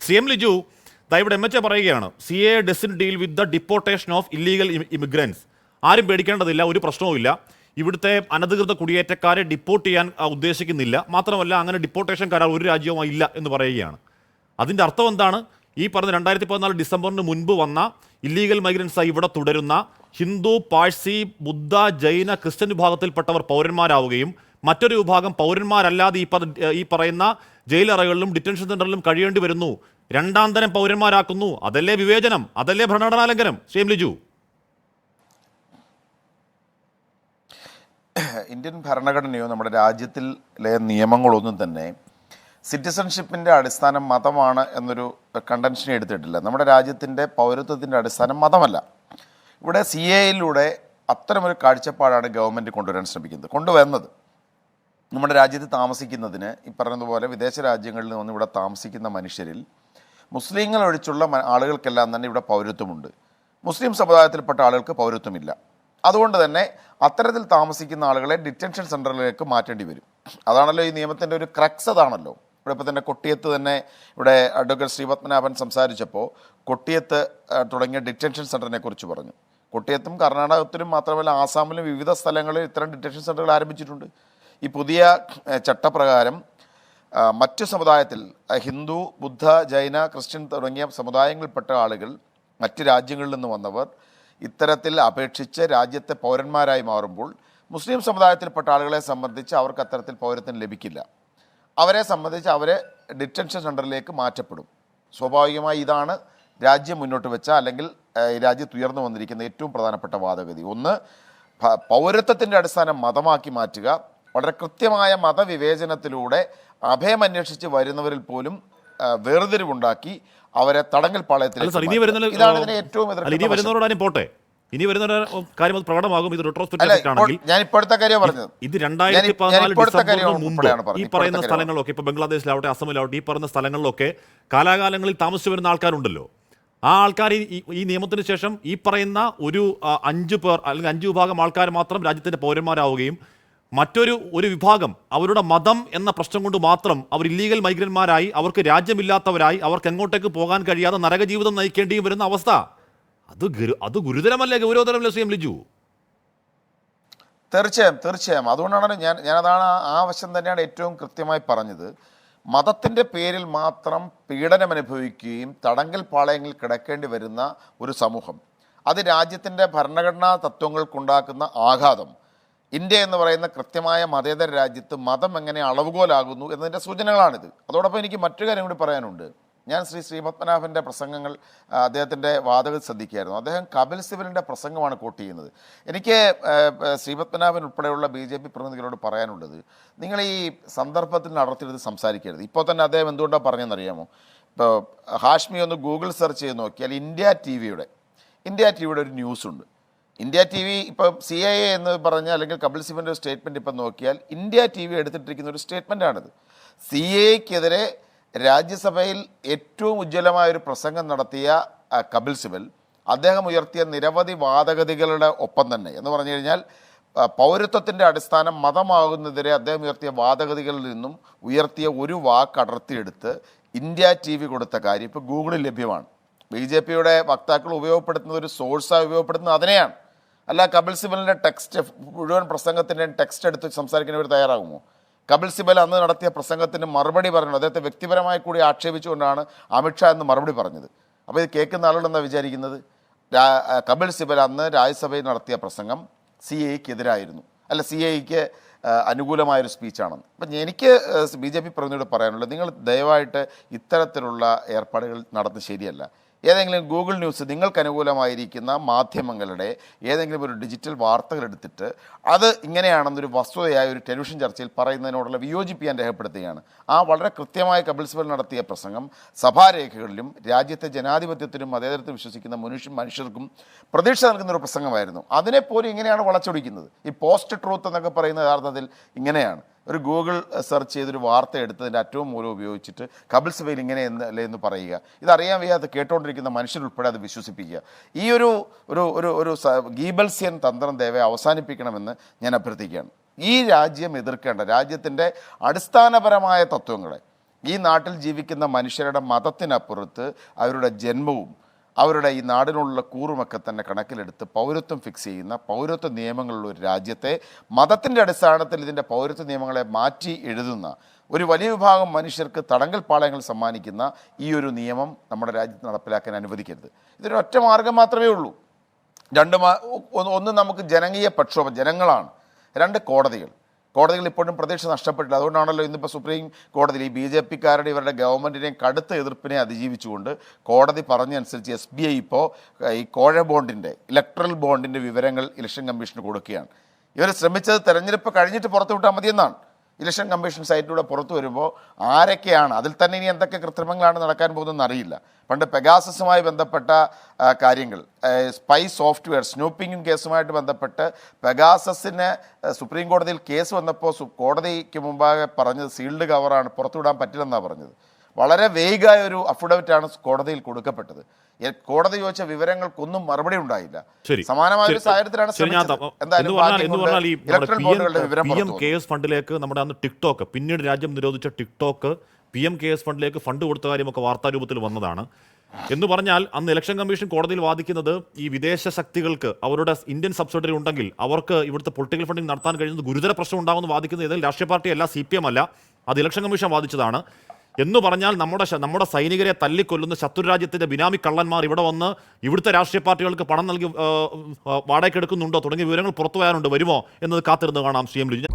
C M Liju ഇവിടെ M H A പറയുകയാണ്, C A doesn't deal with the deportation of illegal immigrants. ആരും പേടിക്കേണ്ടതില്ല, ഒരു പ്രശ്നവുമില്ല. ഇവിടുത്തെ അനധികൃത കുടിയേറ്റക്കാരെ ഡിപ്പോർട്ട് ചെയ്യാൻ ഉദ്ദേശിക്കുന്നില്ല. മാത്രമല്ല അങ്ങനെ ഡിപ്പോർട്ടേഷൻ കരാർ ഒരു രാജ്യവുമായി ഇല്ല എന്ന് പറയുകയാണ്. അതിൻ്റെ അർത്ഥം എന്താണ്? ഈ പറഞ്ഞ 2014 ഡിസംബറിന് മുൻപ് വന്ന ഇല്ലീഗൽ മൈഗ്രൻസായി ഇവിടെ തുടരുന്ന ഹിന്ദു, പാഴ്സി, ബുദ്ധ, ജൈന, ക്രിസ്ത്യൻ വിഭാഗത്തിൽപ്പെട്ടവർ പൗരന്മാരാവുകയും മറ്റൊരു വിഭാഗം പൗരന്മാരല്ലാതെ ഈ പറയുന്ന ജയിലറകളിലും ഡിറ്റൻഷൻ സെന്ററിലും കഴിയേണ്ടി വരുന്നു, രണ്ടാം തരം പൗരന്മാരാക്കുന്നു. അതല്ലേ വിവേചനം? അതല്ലേ ഭരണഘടനാലംഘനം? ശ്രീം ലിജു, ഇന്ത്യൻ ഭരണഘടനയോ നമ്മുടെ രാജ്യത്തിലെ നിയമങ്ങളൊന്നും തന്നെ സിറ്റിസൺഷിപ്പിൻ്റെ അടിസ്ഥാനം മതമാണ് എന്നൊരു കണ്ടൻഷനെ എടുത്തിട്ടില്ല. നമ്മുടെ രാജ്യത്തിൻ്റെ പൗരത്വത്തിൻ്റെ അടിസ്ഥാനം മതമല്ല. ഇവിടെ സി എയിലൂടെ അത്തരമൊരു കാഴ്ചപ്പാടാണ് ഗവൺമെൻറ് കൊണ്ടുവന്നത്. നമ്മുടെ രാജ്യത്ത് താമസിക്കുന്നതിന് ഈ പറഞ്ഞതുപോലെ വിദേശ രാജ്യങ്ങളിൽ നിന്ന് ഇവിടെ താമസിക്കുന്ന മനുഷ്യരിൽ മുസ്ലിങ്ങൾ ഒഴിച്ചുള്ള ആളുകൾക്കെല്ലാം തന്നെ ഇവിടെ പൗരത്വമുണ്ട്. മുസ്ലിം സമുദായത്തിൽപ്പെട്ട ആളുകൾക്ക് പൗരത്വമില്ല. അതുകൊണ്ട് തന്നെ അത്തരത്തിൽ താമസിക്കുന്ന ആളുകളെ ഡിറ്റൻഷൻ സെൻ്ററിലേക്ക് മാറ്റേണ്ടി വരും. അതാണല്ലോ ഈ നിയമത്തിൻ്റെ ഒരു ക്രക്സ്. അതാണല്ലോ ഇവിടെ ഇപ്പോൾ തന്നെ കൊട്ടിയത്ത് തന്നെ ഇവിടെ അഡ്വക്കേറ്റ് ശ്രീപത്മനാഭൻ സംസാരിച്ചപ്പോൾ കൊട്ടിയത്ത് തുടങ്ങിയ ഡിറ്റൻഷൻ സെൻ്ററിനെ കുറിച്ച് പറഞ്ഞു. കൊട്ടിയത്തും കർണാടകത്തിലും മാത്രമല്ല ആസാമിലും വിവിധ സ്ഥലങ്ങളിൽ ഇത്തരം ഡിറ്റൻഷൻ സെൻ്ററുകൾ ആരംഭിച്ചിട്ടുണ്ട്. ഈ പുതിയ ചട്ടപ്രകാരം മറ്റു സമുദായത്തിൽ ഹിന്ദു, ബുദ്ധ, ജൈന, ക്രിസ്ത്യൻ തുടങ്ങിയ സമുദായങ്ങളിൽപ്പെട്ട ആളുകൾ, മറ്റ് രാജ്യങ്ങളിൽ നിന്ന് വന്നവർ ഇത്തരത്തിൽ അപേക്ഷിച്ച് രാജ്യത്തെ പൗരന്മാരായി മാറുമ്പോൾ മുസ്ലിം സമുദായത്തിൽപ്പെട്ട ആളുകളെ സംബന്ധിച്ച് അവർക്ക് അത്തരത്തിൽ പൗരത്വം ലഭിക്കില്ല. അവരെ സംബന്ധിച്ച് അവരെ ഡിറ്റൻഷൻ സെൻ്ററിലേക്ക് മാറ്റപ്പെടും. സ്വാഭാവികമായി ഇതാണ് രാജ്യം മുന്നോട്ട് വെച്ച അല്ലെങ്കിൽ രാജ്യത്ത് ഉയർന്നു വന്നിരിക്കുന്ന ഏറ്റവും പ്രധാനപ്പെട്ട വാദഗതി. ഒന്ന്, പൗരത്വത്തിൻ്റെ അടിസ്ഥാനം മതമാക്കി മാറ്റുക. വളരെ കൃത്യമായ മതവിവേചനത്തിലൂടെ അഭയം അന്വേഷിച്ച് വരുന്നവരിൽ പോലും വേർതിരിവുണ്ടാക്കി അവരെ തടങ്കൽ പാളയത്തിലേക്ക്. ഇതാണ് ഇതിനെ ഏറ്റവും പോട്ടെ, ഇനി വരുന്ന കാര്യം അത് പ്രകടമാകും. ഇത് റെട്രോസ്പെക്റ്റീവ് ആണെങ്കിൽ ഞാൻ ഇപ്പോഴത്തെ കാര്യം പറഞ്ഞത് ഇത് 2014 മുമ്പ് ഈ പറയുന്ന സ്ഥലങ്ങളിലൊക്കെ, ഇപ്പൊ ബംഗ്ലാദേശിലാവട്ടെ, അസമിലാവട്ടെ, ഈ പറയുന്ന സ്ഥലങ്ങളിലൊക്കെ കാലാകാലങ്ങളിൽ താമസിച്ചു വരുന്ന ആൾക്കാരുണ്ടല്ലോ. ആ ആൾക്കാർ ഈ നിയമത്തിന് ശേഷം ഈ പറയുന്ന ഒരു 5 പേർ അല്ലെങ്കിൽ 5 വിഭാഗം ആൾക്കാർ മാത്രം രാജ്യത്തിന്റെ പൗരന്മാരാവുകയും ഒരു വിഭാഗം അവരുടെ മതം എന്ന പ്രശ്നം കൊണ്ട് മാത്രം അവർ ഇല്ലീഗൽ മൈഗ്രന്റ്മാരായി, അവർക്ക് രാജ്യമില്ലാത്തവരായി, അവർക്ക് എങ്ങോട്ടേക്ക് പോകാൻ കഴിയാതെ നരകജീവിതം നയിക്കേണ്ടിയും വരുന്ന അവസ്ഥ, അത് ഗുരുതരമല്ലേ, ഗൗരവതരമല്ലേ സി എം ലിജു? തീർച്ചയായും അതുകൊണ്ടാണ് ഞാനതാണ് ആ വശം തന്നെയാണ് ഏറ്റവും കൃത്യമായി പറഞ്ഞത്. മതത്തിൻ്റെ പേരിൽ മാത്രം പീഡനം അനുഭവിക്കുകയും തടങ്കൽ പാളയങ്ങളിൽ കിടക്കേണ്ടി വരുന്ന ഒരു സമൂഹം, അത് രാജ്യത്തിൻ്റെ ഭരണഘടനാ തത്വങ്ങൾക്കുണ്ടാക്കുന്ന ആഘാതം, ഇന്ത്യ എന്ന് പറയുന്ന കൃത്യമായ മതേതര രാജ്യത്ത് മതം എങ്ങനെ അളവുകോലാകുന്നു എന്നതിൻ്റെ സൂചനകളാണിത്. അതോടൊപ്പം എനിക്ക് മറ്റൊരു കാര്യം കൂടി പറയാനുണ്ട്. ഞാൻ ശ്രീപത്മനാഭൻ്റെ പ്രസംഗങ്ങൾ, അദ്ദേഹത്തിൻ്റെ വാദഗതി ശ്രദ്ധിക്കുകയായിരുന്നു. അദ്ദേഹം കപിൽ സിബലിൻ്റെ പ്രസംഗമാണ് കോട്ട് ചെയ്യുന്നത്. എനിക്ക് ശ്രീപത്മനാഭൻ ഉൾപ്പെടെയുള്ള BJP പ്രതിനിധികളോട് പറയാനുള്ളത്, നിങ്ങൾ ഈ സന്ദർഭത്തിൽ നടത്തിയെടുത്ത് സംസാരിക്കരുത്. ഇപ്പോൾ തന്നെ അദ്ദേഹം എന്തുകൊണ്ടാണ് പറഞ്ഞതെന്നറിയാമോ? ഇപ്പോൾ ഹാഷ്മി ഒന്ന് ഗൂഗിൾ സെർച്ച് ചെയ്ത് നോക്കിയാൽ ഇന്ത്യ ടി വിയുടെ ഒരു ന്യൂസുണ്ട്. ഇന്ത്യ ടി വി ഇപ്പം CIA എന്ന് പറഞ്ഞ അല്ലെങ്കിൽ കപിൽ സിബലിൻ്റെ ഒരു സ്റ്റേറ്റ്മെൻറ്റ് ഇപ്പം നോക്കിയാൽ ഇന്ത്യ TV എടുത്തിട്ടിരിക്കുന്ന ഒരു സ്റ്റേറ്റ്മെൻറ്റാണിത്. CAക്കെതിരെ രാജ്യസഭയിൽ ഏറ്റവും ഉജ്ജ്വലമായൊരു പ്രസംഗം നടത്തിയ കപിൽ സിബൽ, അദ്ദേഹം ഉയർത്തിയ നിരവധി വാദഗതികളുടെ ഒപ്പം തന്നെ എന്ന് പറഞ്ഞു കഴിഞ്ഞാൽ പൗരത്വത്തിൻ്റെ അടിസ്ഥാനം മതമാകുന്നതിരെ അദ്ദേഹം ഉയർത്തിയ വാദഗതികളിൽ നിന്നും ഉയർത്തിയ ഒരു വാക്ക് അടർത്തിയെടുത്ത് ഇന്ത്യ TV കൊടുത്ത കാര്യം ഇപ്പോൾ ഗൂഗിളിൽ ലഭ്യമാണ്. BJPയുടെ വക്താക്കൾ ഉപയോഗപ്പെടുത്തുന്ന ഒരു സോഴ്സായി ഉപയോഗപ്പെടുത്തുന്നത് അതിനെയാണ്. അല്ല കപിൽ സിബലിൻ്റെ ടെക്സ്റ്റ്, മുഴുവൻ പ്രസംഗത്തിൻ്റെ ടെക്സ്റ്റ് എടുത്ത് സംസാരിക്കാൻ ഇവർ തയ്യാറാകുമോ? കപിൽ സിബൽ അന്ന് നടത്തിയ പ്രസംഗത്തിന് മറുപടി പറഞ്ഞു. അദ്ദേഹത്തെ വ്യക്തിപരമായി കൂടി ആക്ഷേപിച്ചുകൊണ്ടാണ് അമിത്ഷാ എന്ന് മറുപടി പറഞ്ഞത്. അപ്പോൾ ഇത് കേൾക്കുന്ന ആളുകളെന്താ വിചാരിക്കുന്നത്? കപിൽ സിബൽ അന്ന് രാജ്യസഭയിൽ നടത്തിയ പ്രസംഗം CAക്കെതിരായിരുന്നു, അല്ല CAക്ക് അനുകൂലമായൊരു സ്പീച്ചാണെന്ന്. അപ്പം എനിക്ക് BJP പ്രതിനിധിയോട് പറയാനുള്ളത്, നിങ്ങൾ ദയവായിട്ട് ഇത്തരത്തിലുള്ള ഏർപ്പാടുകൾ നടത്തുന്നത് ശരിയല്ല. ഏതെങ്കിലും ഗൂഗിൾ ന്യൂസ് നിങ്ങൾക്ക് അനുകൂലമായിരിക്കുന്ന മാധ്യമങ്ങളുടെ ഏതെങ്കിലും ഒരു ഡിജിറ്റൽ വാർത്തകൾ എടുത്തിട്ട് അത് ഇങ്ങനെയാണെന്നൊരു വസ്തുതയായ ഒരു ടെലിവിഷൻ ചർച്ചയിൽ പറയുന്നതിനോടുള്ള വിയോജിപ്പ് ഞാൻ രേഖപ്പെടുത്തുകയാണ്. ആ വളരെ കൃത്യമായ കപിൽ സിബൽ നടത്തിയ പ്രസംഗം സഭാരേഖകളിലും രാജ്യത്തെ ജനാധിപത്യത്തിനും മതേതരത്തിലും വിശ്വസിക്കുന്ന മനുഷ്യർക്കും പ്രതീക്ഷ നൽകുന്ന ഒരു പ്രസംഗമായിരുന്നു. അതിനെപ്പോലും ഇങ്ങനെയാണ് വളച്ചൊടിക്കുന്നത്. ഈ പോസ്റ്റ് ട്രൂത്ത് എന്നൊക്കെ പറയുന്ന യഥാർത്ഥത്തിൽ ഇങ്ങനെയാണ്. ഒരു ഗൂഗിൾ സെർച്ച് ചെയ്തൊരു വാർത്ത എടുത്തതിൻ്റെ അറ്റവും മൂലം ഉപയോഗിച്ചിട്ട് കപിൽ സിബൽ ഇങ്ങനെ എന്ന് പറയുക, ഇതറിയാൻ വയ്യാതെ കേട്ടുകൊണ്ടിരിക്കുന്ന മനുഷ്യരുൾപ്പെടെ അത് വിശ്വസിപ്പിക്കുക. ഈ ഒരു ഗീബൽസ്യൻ തന്ത്രം ദയവായി അവസാനിപ്പിക്കണമെന്ന് ഞാൻ അഭ്യർത്ഥിക്കുകയാണ്. ഈ രാജ്യം എതിർക്കേണ്ട രാജ്യത്തിൻ്റെ അടിസ്ഥാനപരമായ തത്വങ്ങളെ, ഈ നാട്ടിൽ ജീവിക്കുന്ന മനുഷ്യരുടെ മതത്തിനപ്പുറത്ത് അവരുടെ ജന്മവും അവരുടെ ഈ നാടിനുള്ള കൂറുമൊക്കെ തന്നെ കണക്കിലെടുത്ത് പൗരത്വം ഫിക്സ് ചെയ്യുന്ന പൗരത്വ നിയമങ്ങളുള്ള ഒരു രാജ്യത്തെ മതത്തിൻ്റെ അടിസ്ഥാനത്തിൽ ഇതിൻ്റെ പൗരത്വ നിയമങ്ങളെ മാറ്റി എഴുതുന്ന ഒരു വലിയ വിഭാഗം മനുഷ്യർക്ക് തടങ്കൽ പാളയങ്ങൾ സമ്മാനിക്കുന്ന ഈ ഒരു നിയമം നമ്മുടെ രാജ്യത്ത് നടപ്പിലാക്കാൻ അനുവദിക്കരുത്. ഇതൊരു ഒറ്റ മാർഗം മാത്രമേ ഉള്ളൂ. ഒന്ന് നമുക്ക് ജനകീയ പ്രക്ഷോഭം, ജനങ്ങളാണ്. രണ്ട് കോടതികൾ ഇപ്പോഴും പ്രതീക്ഷ നഷ്ടപ്പെട്ടില്ല. അതുകൊണ്ടാണല്ലോ ഇന്നിപ്പോൾ സുപ്രീം കോടതിയിൽ ഈ BJP-ക്കാരുടെ ഇവരുടെ ഗവൺമെൻറ്റിനെയും കടുത്ത എതിർപ്പിനെ അതിജീവിച്ചുകൊണ്ട് കോടതി പറഞ്ഞനുസരിച്ച് SBI ഇപ്പോൾ ഈ കോഴ ബോണ്ടിൻ്റെ ഇലക്ട്രൽ ബോണ്ടിൻ്റെ വിവരങ്ങൾ ഇലക്ഷൻ കമ്മീഷന് കൊടുക്കുകയാണ്. ഇവർ ശ്രമിച്ചത് തെരഞ്ഞെടുപ്പ് കഴിഞ്ഞിട്ട് പുറത്തു വിട്ടാൽ മതിയെന്നാണ്. ഇലക്ഷൻ കമ്മീഷൻ സൈറ്റിലൂടെ പുറത്തു വരുമ്പോൾ ആരൊക്കെയാണ്, അതിൽ തന്നെ ഇനി എന്തൊക്കെ കൃത്രിമങ്ങളാണ് നടക്കാൻ പോകുന്നതെന്ന് അറിയില്ല. പണ്ട് പെഗാസസുമായി ബന്ധപ്പെട്ട കാര്യങ്ങൾ, സ്പൈ സോഫ്റ്റ്വെയർ സ്നൂപ്പിംഗ് കേസുമായിട്ട് ബന്ധപ്പെട്ട് പെഗാസസിന് സുപ്രീം കോടതിയിൽ കേസ് വന്നപ്പോൾ കോടതിക്ക് മുമ്പാകെ പറഞ്ഞത് സീൽഡ് കവറാണ്, പുറത്തുവിടാൻ പറ്റില്ലെന്നാണ് പറഞ്ഞത്. വളരെ വേഗമായ ഒരു അഫിഡവിറ്റാണ് കോടതിയിൽ കൊടുക്കപ്പെട്ടത്. കോടതി ചോദിച്ച വിവരങ്ങൾക്കൊന്നും മറുപടി ഉണ്ടായില്ല. സമാനമായ ഒരു സാഹചര്യത്തിലാണ് KS ഫണ്ടിലേക്ക് നമ്മുടെ അന്ന് ടിക്ടോക്ക്, പിന്നീട് രാജ്യം നിരോധിച്ച ടിക്ടോക്ക് PM KS ഫണ്ടിലേക്ക് ഫണ്ട് കൊടുത്ത കാര്യമൊക്കെ വാർത്താരൂപത്തിൽ വന്നതാണ്. എന്ന് പറഞ്ഞാൽ അന്ന് ഇലക്ഷൻ കമ്മീഷൻ കോടതിയിൽ വാദിക്കുന്നത് ഈ വിദേശ ശക്തികൾക്ക് അവരുടെ ഇന്ത്യൻ സബ്സിഡറി ഉണ്ടെങ്കിൽ അവർക്ക് ഇവിടുത്തെ പൊളിറ്റിക്കൽ ഫണ്ടിങ് നടത്താൻ കഴിയുന്നത് ഗുരുതര പ്രശ്നം ഉണ്ടാകുമെന്ന് വാദിക്കുന്നത് ഏതെങ്കിലും രാഷ്ട്രീയ പാർട്ടിയല്ല, CPM അല്ല, അത് ഇലക്ഷൻ കമ്മീഷൻ വാദിച്ചതാണ്. എന്ന് പറഞ്ഞാൽ നമ്മുടെ സൈനികരെ തല്ലിക്കൊല്ലുന്ന ശത്രുരാജ്യത്തിന്റെ ബിനാമി കള്ളന്മാർ ഇവിടെ വന്ന് ഇവിടുത്തെ രാഷ്ട്രീയ പാർട്ടികൾക്ക് പണം നൽകി വാടകയ്ക്ക് എടുക്കുന്നുണ്ടോ തുടങ്ങിയ വിവരങ്ങൾ പുറത്തു വരാനുണ്ട്. വരുമോ എന്നത് കാത്തിരുന്ന് കാണാം. CM ലിജു.